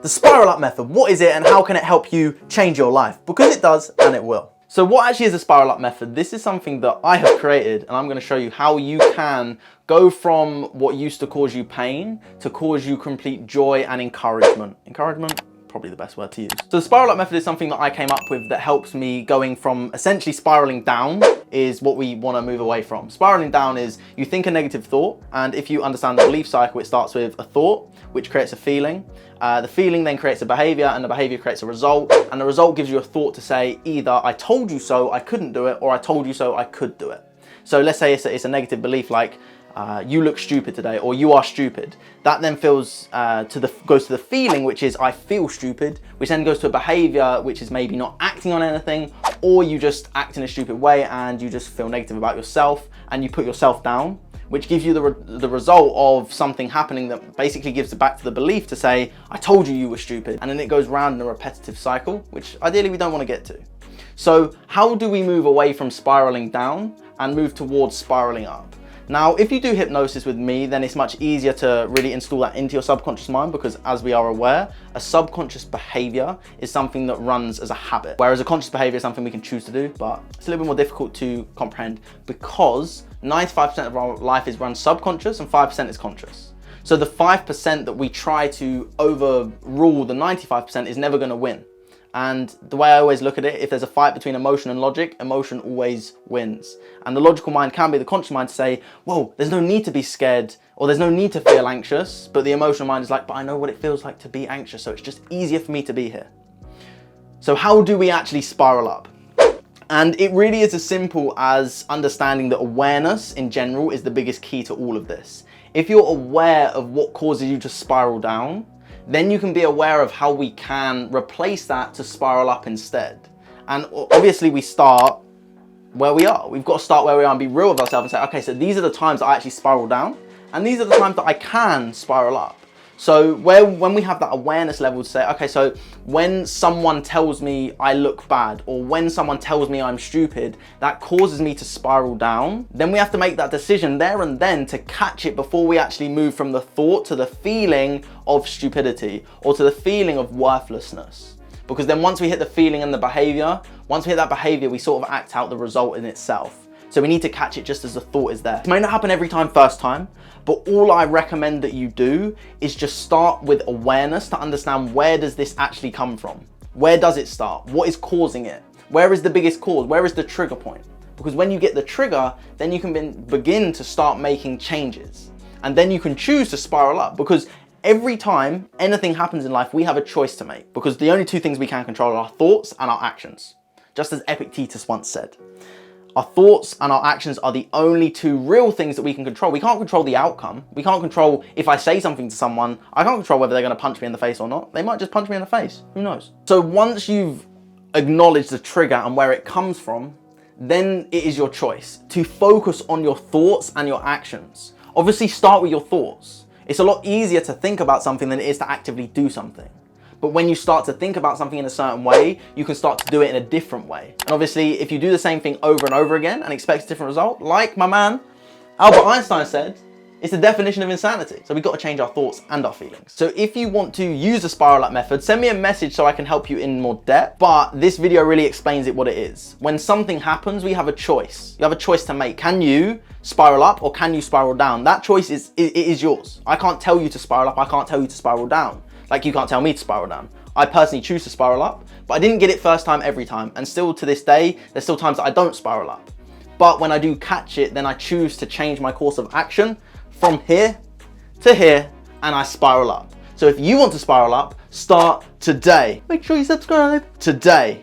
The spiral up method, what is it and how can it help you change your life? Because it does, and it will. So what actually is a spiral up method? This is something that I have created, and I'm going to show you how you can go from what used to cause you pain to cause you complete joy and encouragement. Encouragement? Probably the best word to use. So the spiral up method is something that I came up with that helps me going from essentially spiraling down is what we want to move away from. Spiraling down is you think a negative thought, and if you understand the belief cycle, it starts with a thought, which creates a feeling. The feeling then creates a behavior, and the behavior creates a result, and the result gives you a thought to say either I told you so, I couldn't do it, or I told you so, I could do it. So let's say it's a negative belief like you look stupid today, or you are stupid. That then goes to the feeling, which is I feel stupid, which then goes to a behavior, which is maybe not acting on anything, or you just act in a stupid way and you just feel negative about yourself and you put yourself down, which gives you the result of something happening that basically gives it back to the belief to say, I told you you were stupid. And then it goes round in a repetitive cycle, which ideally we don't want to get to. So how do we move away from spiraling down and move towards spiraling up? Now, if you do hypnosis with me, then it's much easier to really install that into your subconscious mind because, as we are aware, a subconscious behavior is something that runs as a habit, whereas a conscious behavior is something we can choose to do, but it's a little bit more difficult to comprehend because 95% of our life is run subconscious and 5% is conscious. So the 5% that we try to overrule the 95% is never going to win. And the way I always look at it, if there's a fight between emotion and logic, emotion always wins. And the logical mind can be the conscious mind to say, whoa, there's no need to be scared or there's no need to feel anxious. But the emotional mind is like, but I know what it feels like to be anxious, so it's just easier for me to be here. So how do we actually spiral up? And it really is as simple as understanding that awareness in general is the biggest key to all of this. If you're aware of what causes you to spiral down, then you can be aware of how we can replace that to spiral up instead. And obviously we start where we are. We've got to start where we are and be real with ourselves and say, okay, so these are the times that I actually spiral down, and these are the times that I can spiral up. So when we have that awareness level to say, okay, so when someone tells me I look bad, or when someone tells me I'm stupid, that causes me to spiral down, then we have to make that decision there and then to catch it before we actually move from the thought to the feeling of stupidity or to the feeling of worthlessness. Because then once we hit the feeling and the behavior, once we hit that behavior, we sort of act out the result in itself. So we need to catch it just as the thought is there. It may not happen every time, first time, but all I recommend that you do is just start with awareness to understand where does this actually come from? Where does it start? What is causing it? Where is the biggest cause? Where is the trigger point? Because when you get the trigger, then you can begin to start making changes. And then you can choose to spiral up, because every time anything happens in life, we have a choice to make, because the only two things we can control are our thoughts and our actions. Just as Epictetus once said. Our thoughts and our actions are the only two real things that we can control. We can't control the outcome. We can't control if I say something to someone. I can't control whether they're going to punch me in the face or not. They might just punch me in the face. Who knows? So once you've acknowledged the trigger and where it comes from, then it is your choice to focus on your thoughts and your actions. Obviously, start with your thoughts. It's a lot easier to think about something than it is to actively do something. But when you start to think about something in a certain way, you can start to do it in a different way. And obviously, if you do the same thing over and over again and expect a different result, like my man Albert Einstein said, it's the definition of insanity. So we've got to change our thoughts and our feelings. So if you want to use the spiral up method, send me a message so I can help you in more depth. But this video really explains it what it is. When something happens, we have a choice. You have a choice to make. Can you spiral up or can you spiral down? That choice is yours. I can't tell you to spiral up. I can't tell you to spiral down. Like you can't tell me to spiral down. I personally choose to spiral up, but I didn't get it first time every time. And still to this day, there's still times that I don't spiral up. But when I do catch it, then I choose to change my course of action from here to here, and I spiral up. So if you want to spiral up, start today. Make sure you subscribe today.